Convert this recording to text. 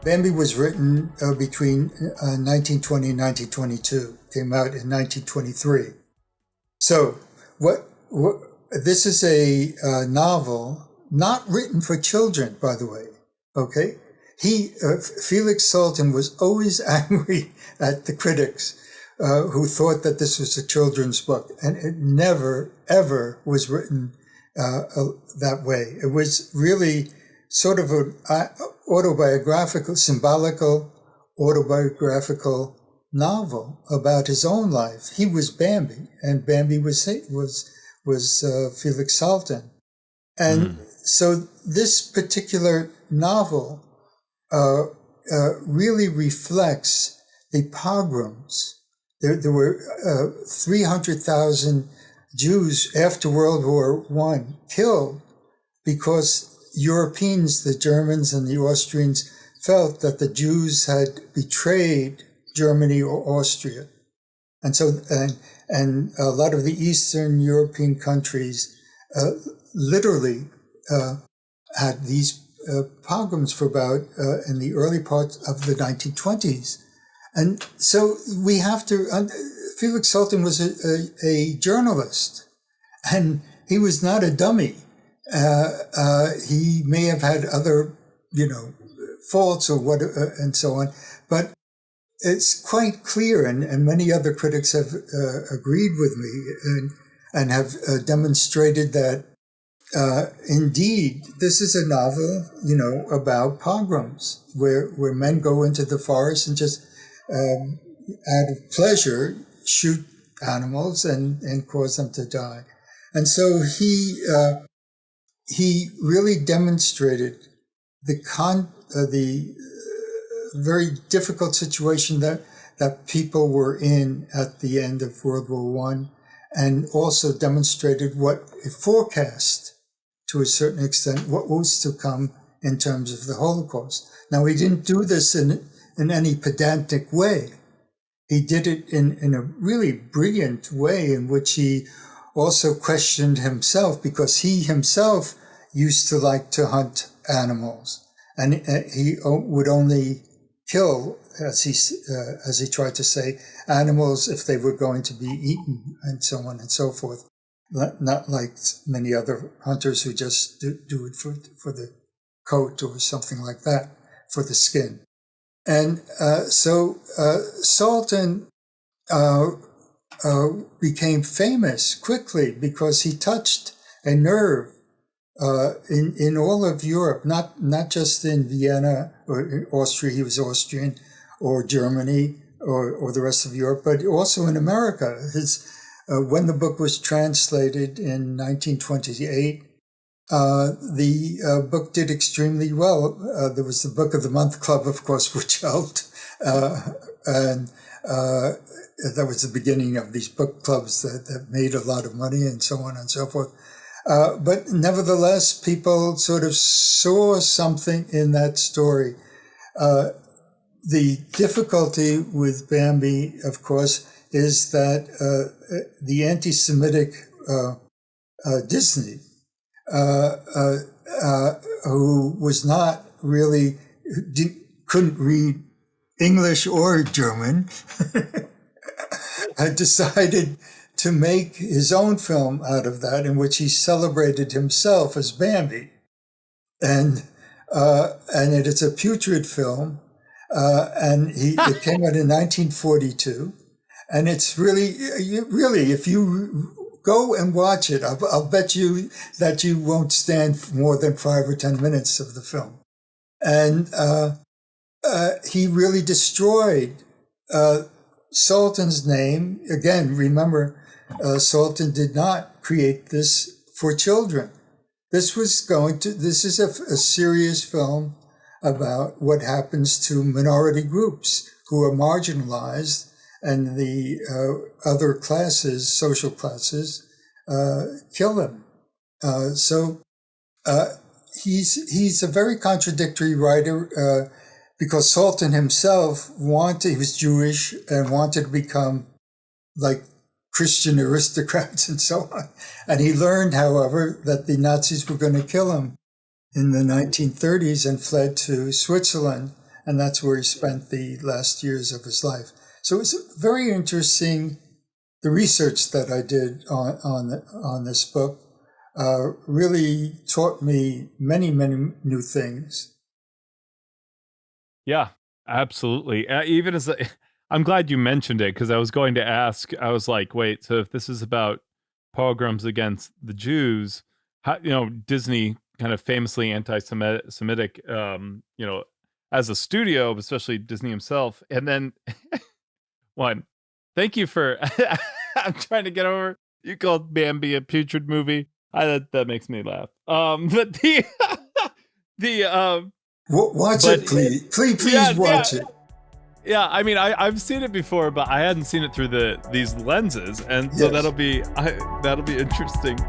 Bambi was written between 1920 and 1922. Came out in 1923. So this is a novel not written for children, by the way. Okay, Felix Salten was always angry at the critics who thought that this was a children's book, and it never ever was written that way. It was really sort of an autobiographical, symbolical, autobiographical novel about his own life. He was Bambi, and Bambi was Felix Salten, and so this particular novel really reflects the pogroms. There were 300,000 Jews after World War I killed because Europeans, the Germans and the Austrians, felt that the Jews had betrayed Germany or Austria. And so, and a lot of the Eastern European countries literally had these pogroms for about in the early part of the 1920s. And so we have to, Felix Salten was a journalist, and he was not a dummy. He may have had other, faults or what, and so on, but it's quite clear, and many other critics have agreed with me and have demonstrated that indeed this is a novel, about pogroms where men go into the forest and just out of pleasure shoot animals and cause them to die. And so he really demonstrated the very difficult situation that people were in at the end of World War I, and also demonstrated what it forecast to a certain extent what was to come in terms of the Holocaust. Now, he didn't do this in any pedantic way. He did it in a really brilliant way in which he also questioned himself, because he himself used to like to hunt animals, and he would only kill, as he tried to say, animals if they were going to be eaten, and so on and so forth. Not like many other hunters who just do it for the coat or something like that, for the skin. And so Salten became famous quickly because he touched a nerve in all of Europe, not just in Vienna or in Austria. He was Austrian, or Germany, or the rest of Europe, but also in America. When the book was translated in 1928, the book did extremely well. There was the Book of the Month Club, of course, which helped, and that was the beginning of these book clubs that made a lot of money, and so on and so forth. But nevertheless, people sort of saw something in that story. The difficulty with Bambi, of course, is that the anti-Semitic Disney, who was not really, couldn't read English or German, had decided to make his own film out of that, in which he celebrated himself as Bambi, and it's a putrid film, and it came out in 1942, and it's really, if you go and watch it, I'll bet you that you won't stand more than 5 or 10 minutes of the film, and he really destroyed Salten's name. Again, remember, Salten did not create this for children. This is a serious film about what happens to minority groups who are marginalized, and the other classes, social classes, kill them. So he's a very contradictory writer, because Salten himself he was Jewish and wanted to become like Christian aristocrats and so on. And he learned, however, that the Nazis were going to kill him in the 1930s and fled to Switzerland and that's where he spent the last years of his life. So it was very interesting. The research that I did on this book really taught me many, many new things. Yeah, absolutely. Even as I'm glad you mentioned it, because I was going to ask, I was like, wait, so if this is about pogroms against the Jews, how, Disney kind of famously anti-Semitic, as a studio, especially Disney himself. And then thank you for, I'm trying to get over, you called Bambi a putrid movie. That makes me laugh. But Watch it, please watch it. Yeah, I mean, I've seen it before, but I hadn't seen it through these lenses, and so that'll be interesting.